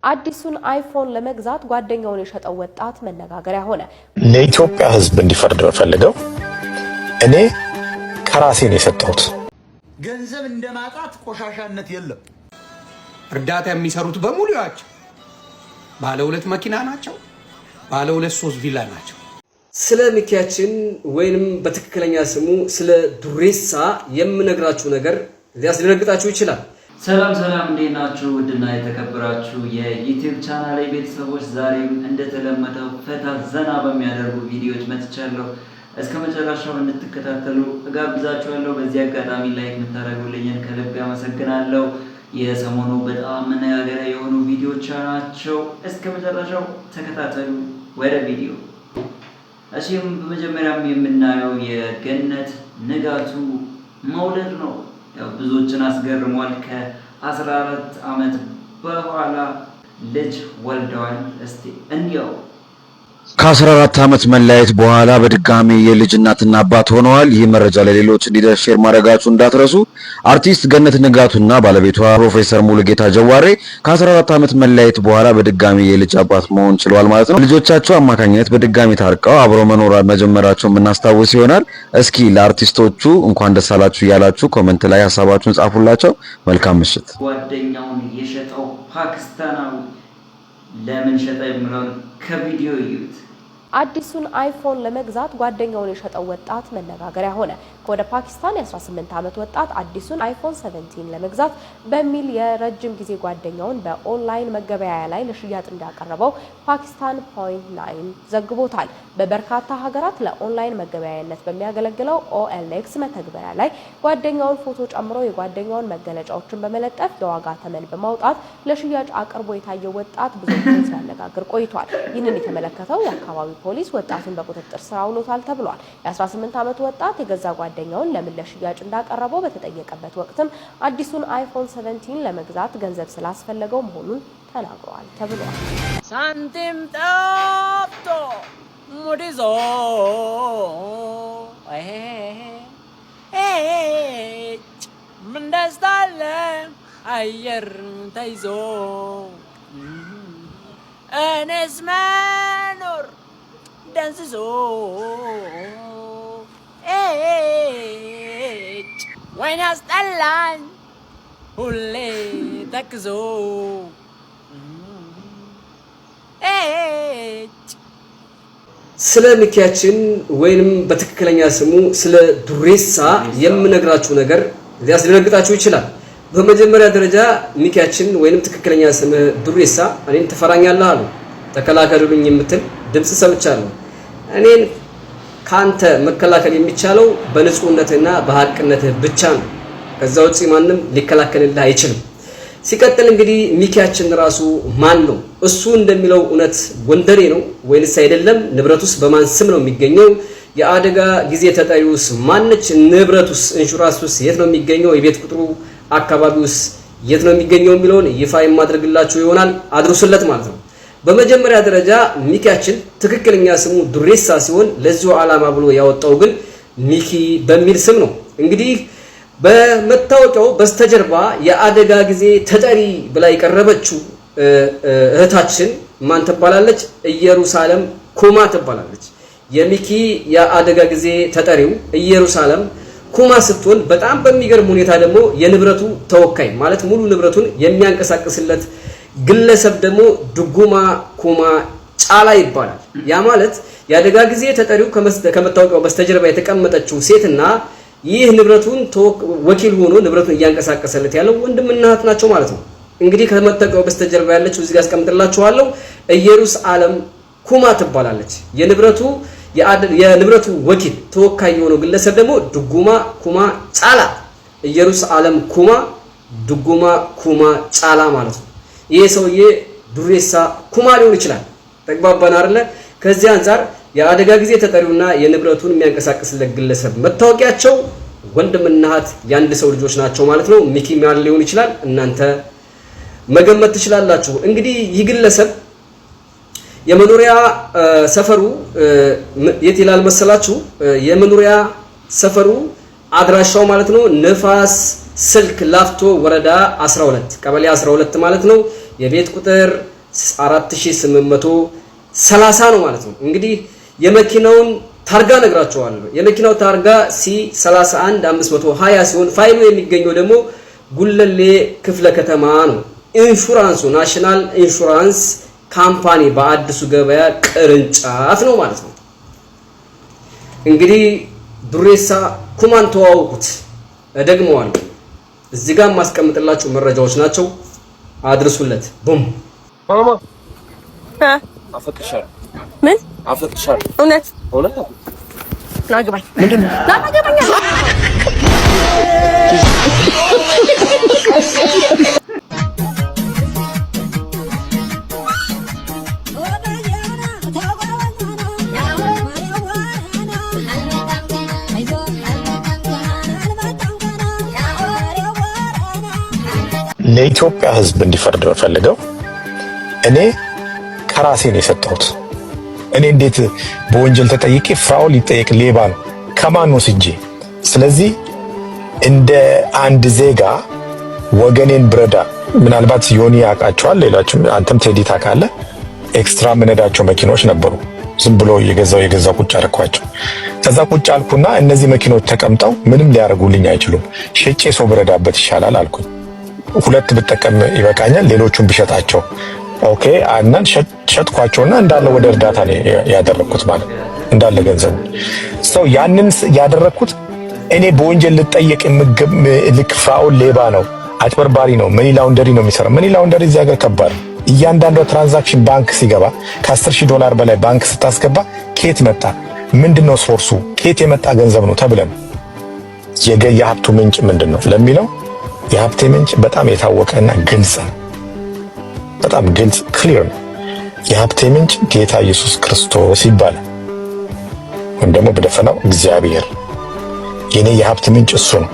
አዲሱን አይፎን ለመግዛት ጓደኛውን የሸጠው ወጣት መነጋገሪያ ሆነ። ለኢትዮጵያ ሕዝብ እንዲፈርድ ፈልገው እኔ ከራሴን የሰጠሁት ገንዘብ እንደማጣት ቆሻሻነት የለም። እርዳታ የሚሰሩት በሙሉ ያቸው ባለ ሁለት መኪና ናቸው፣ ባለ ሁለት ሶስት ቪላ ናቸው። ስለ ሚኪያችን ወይንም በትክክለኛ ስሙ ስለ ዱሬሳ የምነግራችሁ ነገር ሊያስደነግጣችሁ ይችላል። ሰላም እንዴት ናችሁ? ውድና የተከበራችሁ የዩቲዩብ ቻናሌ ቤተሰቦች ዛሬም እንደተለመደው ፈታ ዘና በሚያደርጉ ቪዲዮዎች መጥቻለሁ። እስከ መጨረሻው እንድትከታተሉ እጋብዛችኋለሁ። በዚህ አጋጣሚ ላይክ የምታደርጉልኝን ከልብ አመሰግናለሁ። የሰሞኑ በጣም መነጋገሪያ የሆኑ ቪዲዮዎች ናቸው። እስከ መጨረሻው ተከታተሉ። ወደ ቪዲዮ እሺም በመጀመሪያም የምናየው የገነት ንጋቱ መውለድ ነው። ያው ብዙዎችን አስገርሟል። ከ14 ዓመት በኋላ ልጅ ወልደዋል። እስቲ እንየው። ከ14 ዓመት መለያየት በኋላ በድጋሚ የልጅ እናትና አባት ሆነዋል። ይህ መረጃ ለሌሎች እንዲደርስ ሼር ማድረጋችሁ እንዳትረሱ። አርቲስት ገነት ንጋቱና ባለቤቷ ፕሮፌሰር ሙሉጌታ ጀዋሬ ከ14 ዓመት መለያየት በኋላ በድጋሚ የልጅ አባት መሆን ችለዋል ማለት ነው። ልጆቻቸው አማካኝነት በድጋሚ ታርቀው አብሮ መኖር መጀመራቸው የምናስታውስ ይሆናል። እስኪ ለአርቲስቶቹ እንኳን ደስ አላችሁ እያላችሁ ኮሜንት ላይ ሀሳባችሁን ጻፉላቸው። መልካም ምሽት። ጓደኛውን የሸጠው ፓኪስታናዊ ለምን ሸጠ የሚለውን ከቪዲዮ እዩት። አዲሱን አይፎን ለመግዛት ጓደኛውን የሸጠው ወጣት መነጋገሪያ ሆነ። ወደ ፓኪስታን የ18 ዓመት ወጣት አዲሱን አይፎን 17 ለመግዛት በሚል የረጅም ጊዜ ጓደኛውን በኦንላይን መገበያያ ላይ ለሽያጭ እንዳቀረበው ፓኪስታን ፖይንት9 ዘግቦታል። በበርካታ ሀገራት ለኦንላይን መገበያያነት በሚያገለግለው OLX መተግበሪያ ላይ ጓደኛውን ፎቶ ጨምሮ የጓደኛውን መገለጫዎችን በመለጠፍ የዋጋ ተመን በማውጣት ለሽያጭ አቅርቦ የታየው ወጣት ብዙዎችን ሲያነጋግር ቆይቷል። ይህንን የተመለከተው የአካባቢው ፖሊስ ወጣቱን በቁጥጥር ስር አውሎታል ተብሏል። የ18 ዓመት ወጣት የገዛ ጓደኛውን ለምን ለሽያጭ እንዳቀረበው በተጠየቀበት ወቅትም አዲሱን አይፎን 17 ለመግዛት ገንዘብ ስላስፈለገው መሆኑን ተናግሯል ተብሏል። ሳንቲም ጠፍቶ ሙዲዞ ምን ደስታ አለ አየር ተይዞ እኔስ መኖር ደንዝዞ ወይኔ አስጠላኝ ሁሌ ተክዞ ስለ ሚኪያችን ወይንም በትክክለኛ ስሙ ስለ ዱሬሳ የምነግራችሁ ነገር ሊያስደነግጣችሁ ይችላል። በመጀመሪያ ደረጃ ሚኪያችን ወይንም ትክክለኛ ስም ዱሬሳ እኔን ትፈራኛለህ አሉ ተከላከሉልኝ የምትል ድምጽ ሰምቻለሁ። እኔን ካንተ መከላከል የሚቻለው በንጹህነትና በሐቅነትህ ብቻ ነው። ከዛ ውጪ ማንም ሊከላከልልህ አይችልም። ሲቀጥል እንግዲህ ሚኪያችን ራሱ ማን ነው? እሱ እንደሚለው እውነት ጎንደሬ ነው ወይንስ አይደለም? ንብረቱስ በማን ስም ነው የሚገኘው? የአደጋ ጊዜ ተጠሪውስ ማነች? ንብረቱስ ኢንሹራንሱስ የት ነው የሚገኘው? የቤት ቁጥሩ አካባቢውስ የት ነው የሚገኘው የሚለውን ይፋ የማድረግላችሁ ይሆናል። አድርሱለት ማለት ነው። በመጀመሪያ ደረጃ ሚኪያችን ትክክለኛ ስሙ ዱሬሳ ሲሆን ለዚሁ ዓላማ ብሎ ያወጣው ግን ሚኪ በሚል ስም ነው። እንግዲህ በመታወቂያው በስተጀርባ የአደጋ ጊዜ ተጠሪ ብላ የቀረበችው እህታችን ማን ትባላለች? ኢየሩሳሌም ኩማ ትባላለች። የሚኪ የአደጋ ጊዜ ተጠሪው ኢየሩሳሌም ኩማ ስትሆን በጣም በሚገርም ሁኔታ ደግሞ የንብረቱ ተወካይ ማለት ሙሉ ንብረቱን የሚያንቀሳቅስለት ግለሰብ ደግሞ ድጉማ ኩማ ጫላ ይባላል። ያ ማለት የአደጋ ጊዜ ተጠሪው ከመታወቂያው በስተጀርባ የተቀመጠችው ሴትና ይህ ንብረቱን ወኪል ሆኖ ንብረቱን እያንቀሳቀሰለት ያለው ወንድምና እህት ናቸው ማለት ነው። እንግዲህ ከመታወቂያው በስተጀርባ ያለችው እዚህ ጋር አስቀምጥላችኋለሁ ኢየሩሳሌም ኩማ ትባላለች። የንብረቱ ወኪል ተወካይ የሆነው ግለሰብ ደግሞ ድጉማ ኩማ ጫላ፣ ኢየሩሳሌም ኩማ ድጉማ ኩማ ጫላ ማለት ነው። ይሄ ሰውዬ ዱሬሳ ኩማ ሊሆን ይችላል። ተግባባን አይደለ? ከዚህ አንፃር የአደጋ ጊዜ ተጠሪውና የንብረቱን የሚያንቀሳቅስለት ግለሰብ መታወቂያቸው ወንድምና እህት የአንድ ሰው ልጆች ናቸው ማለት ነው። ሚኪ ማን ሊሆን ይችላል? እናንተ መገመት ትችላላችሁ። እንግዲህ ይህ ግለሰብ የመኖሪያ ሰፈሩ የት ይላል መሰላችሁ? የመኖሪያ ሰፈሩ አድራሻው ማለት ነው ንፋስ ስልክ ላፍቶ ወረዳ 12 ቀበሌ 12 ማለት ነው። የቤት ቁጥር 4830 ነው ማለት ነው። እንግዲህ የመኪናውን ታርጋ ነግራቸዋለሁ። የመኪናው ታርጋ C31520 ሲሆን ፋይሉ የሚገኘው ደግሞ ጉለሌ ክፍለ ከተማ ነው። ኢንሹራንሱ ናሽናል ኢንሹራንስ ካምፓኒ በአዲሱ ገበያ ቅርንጫፍ ነው ማለት ነው። እንግዲህ ዱሬሳ ኩማን ተዋውቁት። እደግመዋለሁ። እዚህ ጋር ማስቀምጥላችሁ መረጃዎች ናቸው። አድርሱለት። ቡም ማማ አፈቅርሻለሁ። ምን አፈቅርሻለሁ? እውነት እውነት ናግባኝ። ምንድን ነው ናግባኝ? ለኢትዮጵያ ሕዝብ እንዲፈርድ ፈልገው እኔ ከራሴ ነው የሰጠሁት። እኔ እንዴት በወንጀል ተጠይቄ ፍራኦል ሊጠየቅ ሌባ ነው ከማን ወስጄ? ስለዚህ እንደ አንድ ዜጋ ወገኔን ብረዳ። ምናልባት ዮኒ ያውቃቸዋል፣ ሌላችሁም አንተም ቴዲ ታውቃለህ። ኤክስትራ ምነዳቸው መኪኖች ነበሩ። ዝም ብሎ የገዛው ቁጭ አደረኳቸው። ከዛ ቁጭ አልኩና እነዚህ መኪኖች ተቀምጠው ምንም ሊያደርጉልኝ አይችሉም፣ ሸጬ ሰው ብረዳበት ይሻላል አልኩኝ። ሁለት ብጠቀም ይበቃኛል፣ ሌሎቹን ብሸጣቸው ኦኬ አናን ሸጥኳቸውና እንዳለ ወደ እርዳታ ነው ያደረኩት ማለት እንዳለ ገንዘቡ ሰው ያንን ያደረኩት እኔ በወንጀል ልጠየቅ ልክ ፍራኦል ሌባ ነው፣ አጭበርባሪ ነው፣ መኒ ላውንደሪ ነው የሚሰራው። መኒ ላውንደሪ እዚህ ሀገር ከባድ። እያንዳንዱ ትራንዛክሽን ባንክ ሲገባ $10,000 በላይ ባንክ ስታስገባ ኬት መጣ፣ ምንድነው ሶርሱ፣ ኬት የመጣ ገንዘብ ነው ተብለን የሀብቱ ምንጭ ምንድነው ለሚለው የሀብቴ ምንጭ በጣም የታወቀና ግልጽ ነው። በጣም ግልጽ ክሊር ነው። የሀብቴ ምንጭ ጌታ ኢየሱስ ክርስቶስ ይባላል። ወይም ደግሞ በደፈናው እግዚአብሔር። የኔ የሀብት ምንጭ እሱ ነው።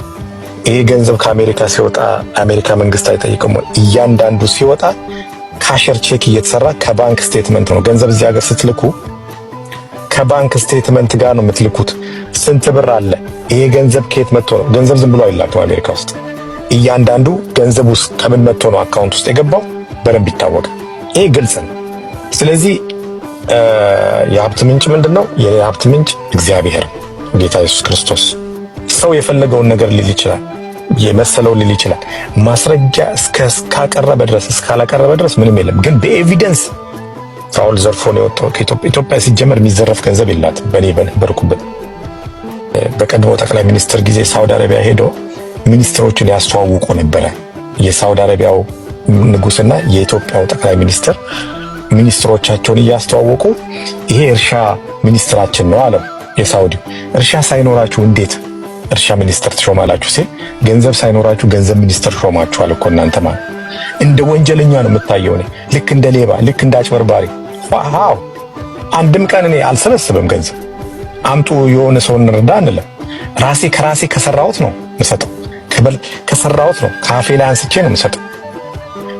ይሄ ገንዘብ ከአሜሪካ ሲወጣ አሜሪካ መንግስት አይጠይቅም። እያንዳንዱ ሲወጣ ካሸር ቼክ እየተሰራ ከባንክ ስቴትመንት ነው። ገንዘብ እዚህ ሀገር ስትልኩ ከባንክ ስቴትመንት ጋር ነው የምትልኩት። ስንት ብር አለ፣ ይሄ ገንዘብ ከየት መጥቶ ነው? ገንዘብ ዝም ብሎ አይላክም አሜሪካ ውስጥ። እያንዳንዱ ገንዘብ ውስጥ ከምን መጥቶ ነው አካውንት ውስጥ የገባው በደንብ ይታወቃል። ይሄ ግልጽ ነው። ስለዚህ የሀብት ምንጭ ምንድነው? የሀብት ምንጭ እግዚአብሔር ጌታ ኢየሱስ ክርስቶስ። ሰው የፈለገውን ነገር ሊል ይችላል፣ የመሰለው ሊል ይችላል። ማስረጃ እስካቀረበ ድረስ እስካላቀረበ ድረስ ምንም የለም። ግን በኤቪደንስ ፍራኦል ዘርፎ ነው የወጣው ከኢትዮጵያ። ኢትዮጵያ ሲጀመር የሚዘረፍ ገንዘብ የላትም። በእኔ በነበርኩበት በቀድሞ ጠቅላይ ሚኒስትር ጊዜ ሳውዲ አረቢያ ሄዶ ሚኒስትሮችን ያስተዋውቁ ነበረ። የሳውዲ አረቢያው ንጉስና የኢትዮጵያው ጠቅላይ ሚኒስትር ሚኒስትሮቻቸውን እያስተዋወቁ ይሄ እርሻ ሚኒስትራችን ነው አለው የሳውዲው። እርሻ ሳይኖራችሁ እንዴት እርሻ ሚኒስትር ትሾማላችሁ ሲል ገንዘብ ሳይኖራችሁ ገንዘብ ሚኒስትር ሾማችኋል እኮ እናንተ ማለት። እንደ ወንጀለኛ ነው የምታየው። እኔ ልክ እንደ ሌባ፣ ልክ እንደ አጭበርባሪ። ዋው አንድም ቀን እኔ አልሰበስብም ገንዘብ። አምጡ የሆነ ሰው እንርዳ አንልም። ራሴ ከራሴ ከሰራሁት ነው የምሰጠው። ከሰራሁት ነው ከአፌ ላይ አንስቼ ነው የምሰጠው።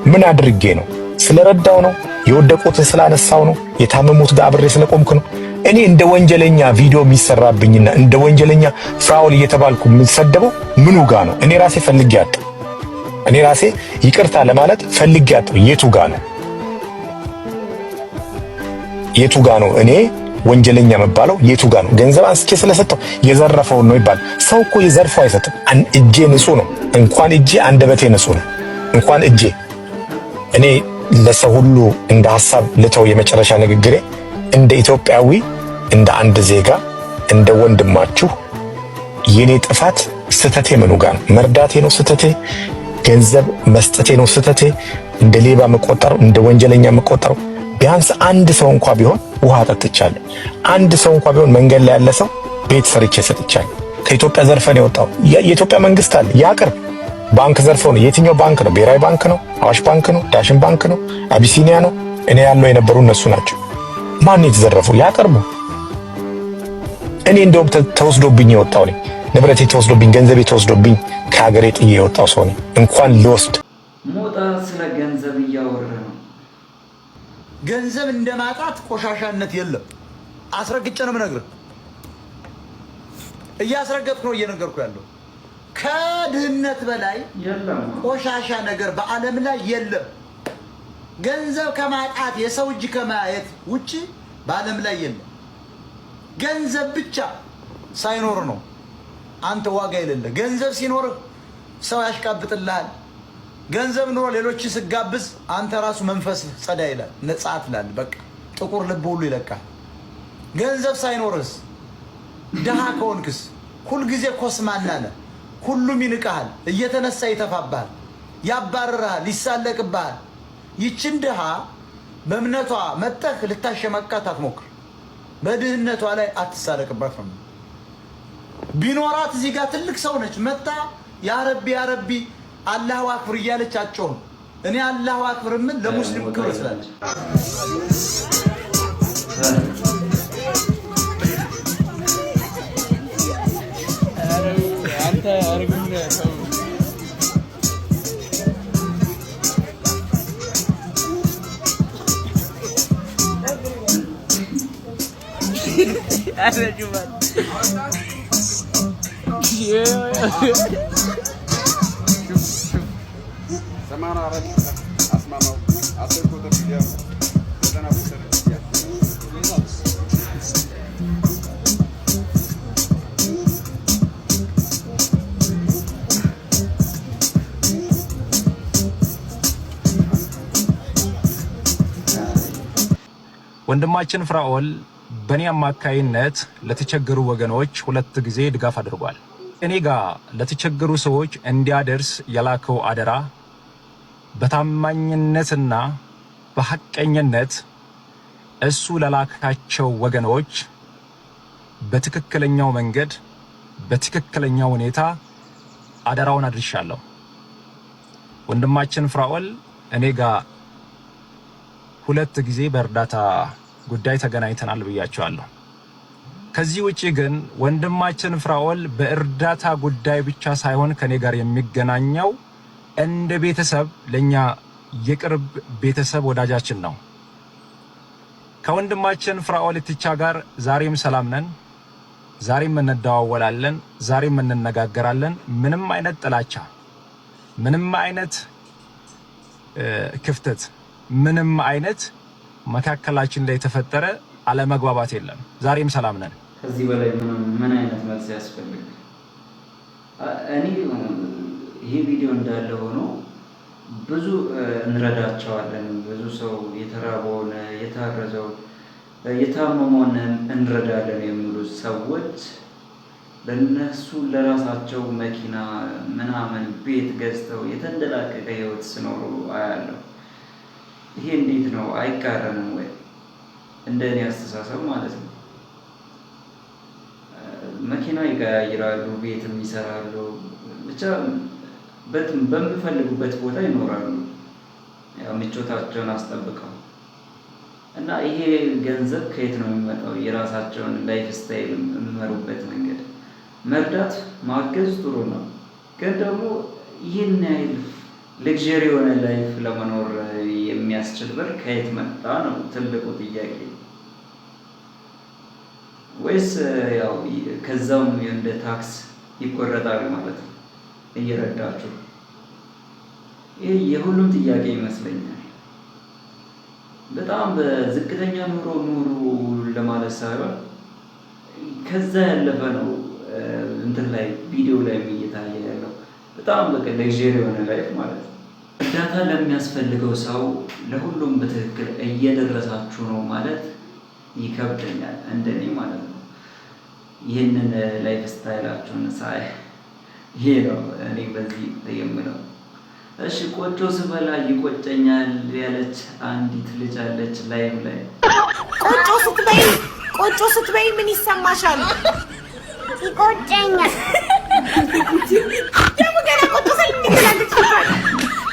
ምን አድርጌ ነው? ስለረዳው ነው? የወደቁትን ስላነሳው ነው? የታመሙት ጋር አብሬ ስለቆምኩ ነው? እኔ እንደ ወንጀለኛ ቪዲዮ የሚሰራብኝና እንደ ወንጀለኛ ፍራኦል እየተባልኩ የምሰደበው ምኑ ጋር ነው? እኔ ራሴ ፈልጌ አጣሁ። እኔ ራሴ ይቅርታ ለማለት ፈልጌ አጣሁ። የቱ ጋር ነው? የቱ ጋር ነው እኔ ወንጀለኛ መባለው? የቱ ጋር ነው? ገንዘብ አንስቼ ስለሰጠው የዘረፈው ነው ይባል። ሰው እኮ የዘርፈው አይሰጥም። እጄ ንጹህ ነው። እንኳን እጄ አንደበቴ ንጹህ ነው። እንኳን እጄ እኔ ለሰው ሁሉ እንደ ሐሳብ ልተው የመጨረሻ ንግግሬ እንደ ኢትዮጵያዊ፣ እንደ አንድ ዜጋ፣ እንደ ወንድማችሁ የኔ ጥፋት ስተቴ ምኑ ጋር ነው? መርዳቴ ነው ስተቴ? ገንዘብ መስጠቴ ነው ስተቴ? እንደ ሌባ መቆጠረው? እንደ ወንጀለኛ መቆጠረው? ቢያንስ አንድ ሰው እንኳን ቢሆን ውሃ ጠጥቻለሁ። አንድ ሰው እንኳን ቢሆን መንገድ ላይ ያለ ሰው ቤት ሰርቼ ሰጥቻለሁ። ከኢትዮጵያ ዘርፈን የወጣው የኢትዮጵያ መንግስት አለ ያቅርብ። ባንክ ዘርፈው ነው። የትኛው ባንክ ነው? ብሔራዊ ባንክ ነው? አዋሽ ባንክ ነው? ዳሽን ባንክ ነው? አቢሲኒያ ነው? እኔ ያለው የነበሩ እነሱ ናቸው። ማን የተዘረፈው? ያቅርቡ። እኔ እንደውም ተወስዶብኝ የወጣው ነኝ። ንብረቴ ተወስዶብኝ፣ ገንዘቤ ተወስዶብኝ ከሀገሬ ጥዬ የወጣው ሰው ነኝ። እንኳን ልወስድ ሞጣ ስለ ገንዘብ እያወራ ነው። ገንዘብ እንደማጣት ቆሻሻነት የለም። አስረግጬ ነው የምነግርህ። እያስረገጥኩ ነው እየነገርኩ ያለው። ከድህነት በላይ ቆሻሻ ነገር በዓለም ላይ የለም። ገንዘብ ከማጣት የሰው እጅ ከማየት ውጪ በዓለም ላይ የለም። ገንዘብ ብቻ ሳይኖር ነው አንተ ዋጋ የሌለ። ገንዘብ ሲኖር ሰው ያሽቃብጥልሃል። ገንዘብ ኖሮ ሌሎችን ስጋብዝ አንተ ራሱ መንፈስ ጸዳ ይላል፣ ነጻት ይላል። በቃ ጥቁር ልብ ሁሉ ይለቃል። ገንዘብ ሳይኖርስ ደሃ ከሆንክስ ሁልጊዜ ኮስማና ነህ። ሁሉም ይንቃሃል፣ እየተነሳ ይተፋብሃል፣ ያባርርሃል፣ ይሳለቅብሃል። ይችን ድሃ በእምነቷ መጠህ ልታሸመቃት አትሞክር። በድህነቷ ላይ አትሳለቅባት ነው። ቢኖራት እዚህ ጋር ትልቅ ሰው ነች መጣ ያረቢ ያረቢ አላሁ አክበር እያለች አትጮህም። እኔ አላሁ አክበር ምን ለሙስሊም ክብር ስላለች አንተ አርጉም ነው አረጁማን ሰማና አረብ አስማማው አስር ቁጥር ያ ዘና ቁጥር ያ ወንድማችን ፍራኦል በእኔ አማካይነት ለተቸገሩ ወገኖች 2 ጊዜ ድጋፍ አድርጓል። እኔ ጋር ለተቸገሩ ሰዎች እንዲያደርስ የላከው አደራ በታማኝነትና በሐቀኝነት እሱ ለላካቸው ወገኖች በትክክለኛው መንገድ በትክክለኛው ሁኔታ አደራውን አድርሻለሁ። ወንድማችን ፍራኦል እኔ ጋር 2 ጊዜ በእርዳታ ጉዳይ ተገናኝተናል ብያቸዋለሁ። ከዚህ ውጪ ግን ወንድማችን ፍራኦል በእርዳታ ጉዳይ ብቻ ሳይሆን ከኔ ጋር የሚገናኘው እንደ ቤተሰብ ለኛ የቅርብ ቤተሰብ ወዳጃችን ነው። ከወንድማችን ፍራኦል ኢቲቻ ጋር ዛሬም ሰላም ነን፣ ዛሬም እንደዋወላለን፣ ዛሬም እንነጋገራለን። ምንም አይነት ጥላቻ፣ ምንም አይነት ክፍተት፣ ምንም አይነት መካከላችን ላይ የተፈጠረ አለመግባባት የለም። ዛሬም ሰላም ነን። ከዚህ በላይ ምን አይነት መልስ ያስፈልጋል? እኔ ይሄ ቪዲዮ እንዳለ ሆኖ ብዙ እንረዳቸዋለን፣ ብዙ ሰው የተራበውን፣ የታረዘው፣ የታመመውን እንረዳለን የሚሉ ሰዎች ለነሱ ለራሳቸው መኪና ምናምን ቤት ገዝተው የተንደላቀቀ ህይወት ሲኖሩ አያለሁ። ይሄ እንዴት ነው? አይቃረንም ወይ? እንደኔ አስተሳሰብ ማለት ነው። መኪና ይቀያይራሉ፣ ቤትም ይሰራሉ፣ ብቻ በሚፈልጉበት ቦታ ይኖራሉ፣ ያው ምቾታቸውን አስጠብቀው እና ይሄ ገንዘብ ከየት ነው የሚመጣው? የራሳቸውን ላይፍ ስታይል የሚመሩበት መንገድ መርዳት ማገዝ ጥሩ ነው፣ ግን ደግሞ ይህን ያህል ሌክዠሪ የሆነ ላይፍ ለመኖር የሚያስችል ብር ከየት መጣ ነው ትልቁ ጥያቄ። ወይስ ያው ከዛውም እንደ ታክስ ይቆረጣል ማለት ነው እየረዳችሁ? ይሄ የሁሉም ጥያቄ ይመስለኛል። በጣም በዝቅተኛ ኑሮ ለማለት ሳይሆን ከዛ ያለፈ ነው እንትን ላይ ቪዲዮ ላይ እየታየ ያለው በጣም በቃ ሌክዠሪ የሆነ ላይፍ ማለት ነው። እርዳታ ለሚያስፈልገው ሰው ለሁሉም በትክክል እየደረሳችሁ ነው ማለት ይከብደኛል፣ እንደኔ ማለት ነው። ይህንን ላይፍ ስታይላችሁን ሳይ ይሄ ነው እኔ በዚህ የምለው። እሺ ቆጮ ስበላ ይቆጨኛል ያለች አንዲት ልጅ አለች ላይቭ ላይ። ቆጮ ስትበይ ምን ይሰማሻል? ይቆጨኛል። ደግሞ ገና ቆጮ ስለምትላለች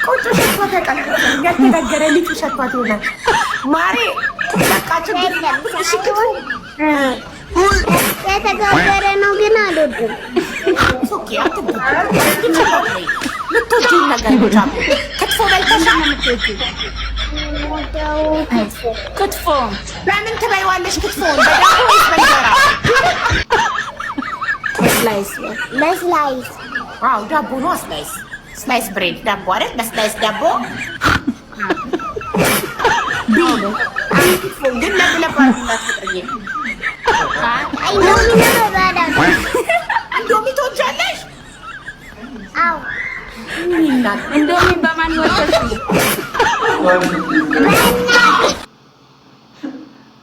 ቆጮ ሸቷት ያቃለች ያልተጋገረ ልጅ ሸቷት ይሆናል። ማሬ በቃችሁ ሽክቱ የተጋገረ ነው ግን አልወድም። ኦኬ ልትወጂው ነገር ብቻ ክትፎ በልተሻል? ክትፎ በምን ትበይዋለሽ? ክትፎውን በዳቦ ወይስ በእንጀራ? ስላይስ በስላይስ። አዎ ዳቦ ነው። ስላይስ ብሬድ ዳቦ አይደል? በስላይስ ዳቦ ነው ግን ለብለባችሁ እንዳትፈጥሪ ኢንዶሚ ነው ባዳ ኢንዶሚ ትወጃለሽ? አው ኢንዶሚ በማን ወጣሽ?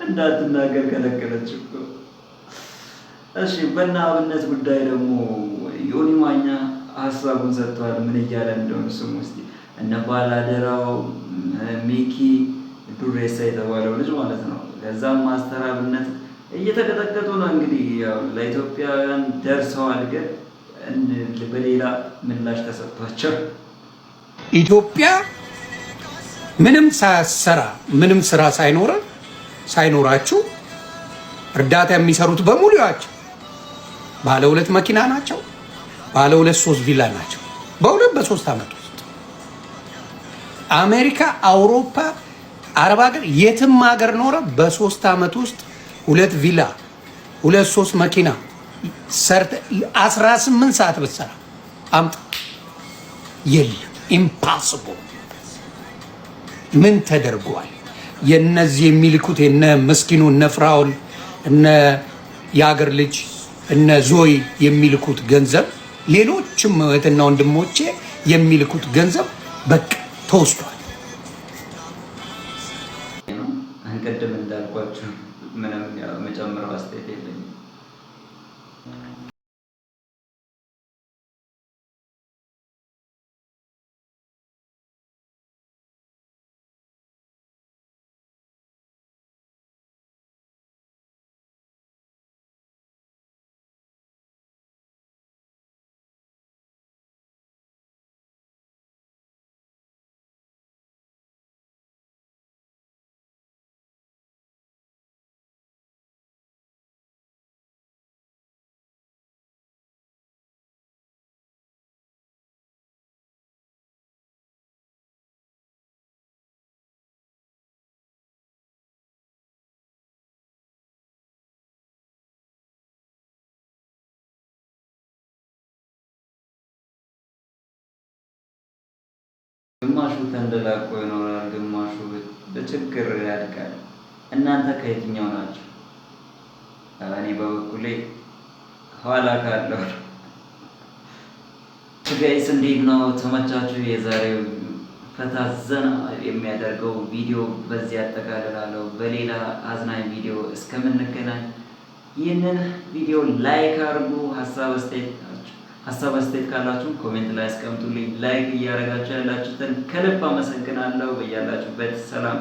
እንዳትናገር ከለከለች እኮ። እሺ በእናብነት ጉዳይ ደግሞ ዮኒ ማኛ ሀሳቡን ሰጥቷል። ምን እያለ እንደሆነ ስሙ እስቲ። እነ ባላደራው ሚኪ ዱሬሳ የተባለው ልጅ ማለት ነው። ከዛም ማስተር አብነት እየተቀጠቀጡ ነው። እንግዲህ ያው ለኢትዮጵያውያን ደርሰዋል፣ ግን በሌላ ምላሽ ተሰጥቷቸው ኢትዮጵያ ምንም ሳያሰራ ምንም ስራ ሳይኖራችሁ እርዳታ የሚሰሩት በሙሉ ያቸው ባለ 2 መኪና ናቸው፣ ባለ 2-3 ቪላ ናቸው። በ2-3 ዓመት ውስጥ አሜሪካ፣ አውሮፓ፣ አረብ ሀገር የትም ሀገር ኖረ በ3 ዓመት ውስጥ 2 ቪላ 2-3 መኪና ሰርተ 18 ሰዓት ብትሰራ አምጣ የለም። ኢምፓሲብል። ምን ተደርጓል? የነዚህ የሚልኩት የነ ምስኪኑ እነ ፍራውል እነ የሀገር ልጅ እነ ዞይ የሚልኩት ገንዘብ፣ ሌሎችም እህትና ወንድሞቼ የሚልኩት ገንዘብ በቃ ተወስዷል። አንቀድም እንዳልኳችሁ ምንም መጨመሪያ አስተያየት የለኝም። ግማሹ ተንደላቆ ይኖራል፣ ግማሹ በችግር ያድጋል። እናንተ ከየትኛው ናቸው? እኔ በበኩሌ ኋላ ካለው። ጋይስ እንዴት ነው? ተመቻችሁ? የዛሬው ፈታ ዘና የሚያደርገው ቪዲዮ በዚህ አጠቃልላለሁ። በሌላ አዝናኝ ቪዲዮ እስከምንገናኝ ይህንን ቪዲዮ ላይክ አድርጉ። ሀሳብ አስተያየት ካላችሁ ኮሜንት ላይ አስቀምጡልኝ። ላይክ እያደረጋችሁ ያላችሁትን ከልብ አመሰግናለሁ። በያላችሁበት ሰላም